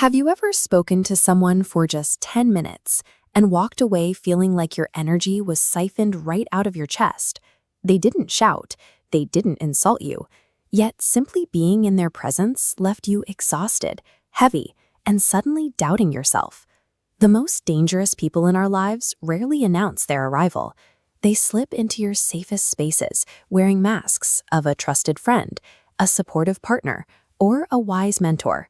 Have you ever spoken to someone for just 10 minutes and walked away feeling like your energy was siphoned right out of your chest? They didn't shout, they didn't insult you, yet simply being in their presence left you exhausted, heavy, and suddenly doubting yourself. The most dangerous people in our lives rarely announce their arrival. They slip into your safest spaces, wearing masks of a trusted friend, a supportive partner, or a wise mentor.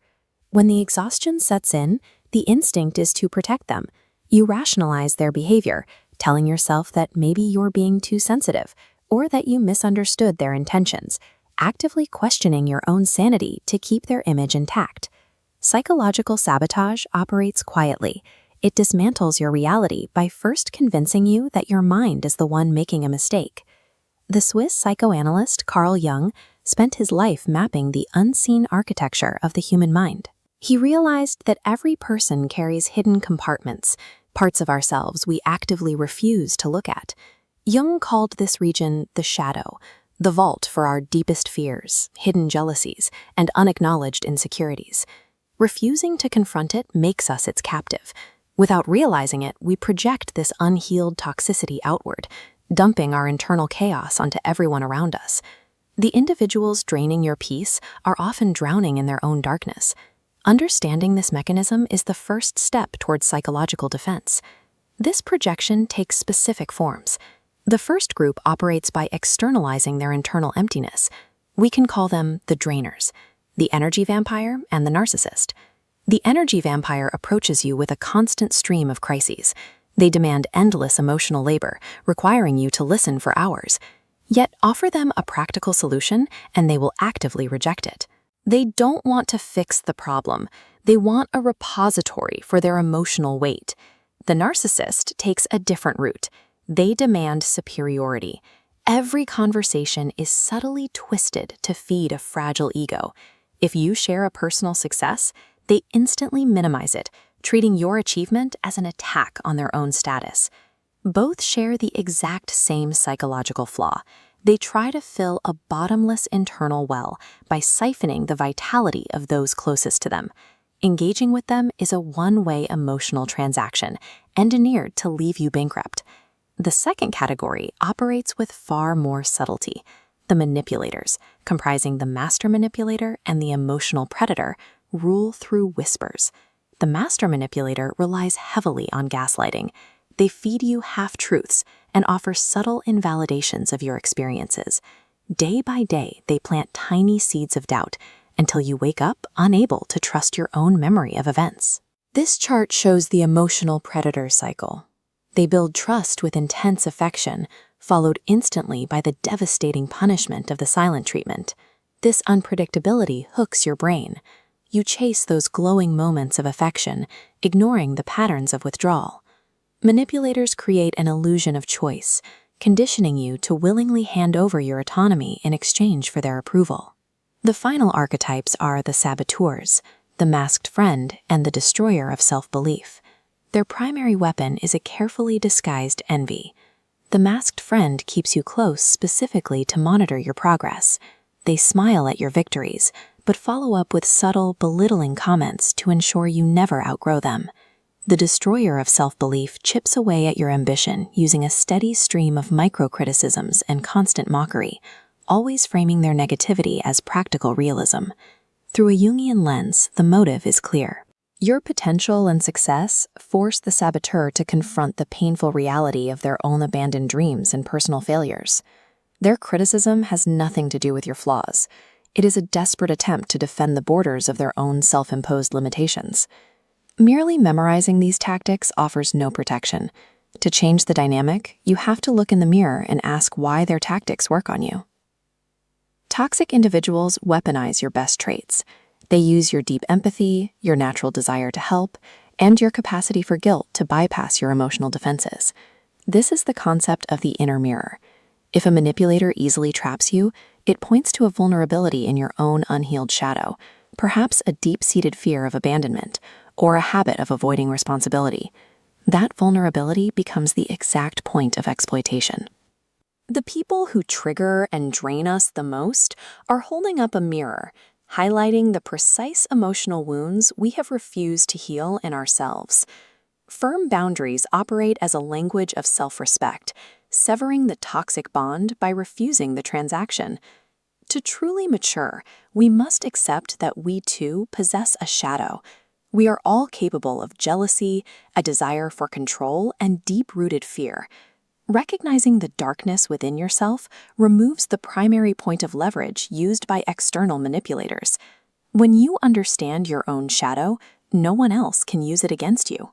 When the exhaustion sets in, the instinct is to protect them. You rationalize their behavior, telling yourself that maybe you're being too sensitive or that you misunderstood their intentions, actively questioning your own sanity to keep their image intact. Psychological sabotage operates quietly. It dismantles your reality by first convincing you that your mind is the one making a mistake. The Swiss psychoanalyst Carl Jung spent his life mapping the unseen architecture of the human mind. He realized that every person carries hidden compartments, parts of ourselves we actively refuse to look at. Jung called this region the shadow, the vault for our deepest fears, hidden jealousies, and unacknowledged insecurities. Refusing to confront it makes us its captive. Without realizing it, we project this unhealed toxicity outward, dumping our internal chaos onto everyone around us. The individuals draining your peace are often drowning in their own darkness. Understanding this mechanism is the first step towards psychological defense. This projection takes specific forms. The first group operates by externalizing their internal emptiness. We can call them the drainers, the energy vampire, and the narcissist. The energy vampire approaches you with a constant stream of crises. They demand endless emotional labor, requiring you to listen for hours. Yet offer them a practical solution, and they will actively reject it. They don't want to fix the problem. They want a repository for their emotional weight. The narcissist takes a different route. They demand superiority. Every conversation is subtly twisted to feed a fragile ego. If you share a personal success, they instantly minimize it, treating your achievement as an attack on their own status. Both share the exact same psychological flaw. They try to fill a bottomless internal well by siphoning the vitality of those closest to them. Engaging with them is a one-way emotional transaction, engineered to leave you bankrupt. The second category operates with far more subtlety. The manipulators, comprising the master manipulator and the emotional predator, rule through whispers. The master manipulator relies heavily on gaslighting. They feed you half-truths and offer subtle invalidations of your experiences. Day by day, they plant tiny seeds of doubt until you wake up unable to trust your own memory of events. This chart shows the emotional predator cycle. They build trust with intense affection, followed instantly by the devastating punishment of the silent treatment. This unpredictability hooks your brain. You chase those glowing moments of affection, ignoring the patterns of withdrawal. Manipulators create an illusion of choice, conditioning you to willingly hand over your autonomy in exchange for their approval. The final archetypes are the saboteurs, the masked friend, and the destroyer of self-belief. Their primary weapon is a carefully disguised envy. The masked friend keeps you close specifically to monitor your progress. They smile at your victories, but follow up with subtle, belittling comments to ensure you never outgrow them. The destroyer of self-belief chips away at your ambition using a steady stream of micro-criticisms and constant mockery, always framing their negativity as practical realism. Through a Jungian lens, the motive is clear. Your potential and success force the saboteur to confront the painful reality of their own abandoned dreams and personal failures. Their criticism has nothing to do with your flaws. It is a desperate attempt to defend the borders of their own self-imposed limitations. Merely memorizing these tactics offers no protection. To change the dynamic, you have to look in the mirror and ask why their tactics work on you. Toxic individuals weaponize your best traits. They use your deep empathy, your natural desire to help, and your capacity for guilt to bypass your emotional defenses. This is the concept of the inner mirror. If a manipulator easily traps you, it points to a vulnerability in your own unhealed shadow, perhaps a deep-seated fear of abandonment, or a habit of avoiding responsibility. That vulnerability becomes the exact point of exploitation. The people who trigger and drain us the most are holding up a mirror, highlighting the precise emotional wounds we have refused to heal in ourselves. Firm boundaries operate as a language of self-respect, severing the toxic bond by refusing the transaction. To truly mature, we must accept that we too possess a shadow. We are all capable of jealousy, a desire for control, and deep-rooted fear. Recognizing the darkness within yourself removes the primary point of leverage used by external manipulators. When you understand your own shadow, no one else can use it against you.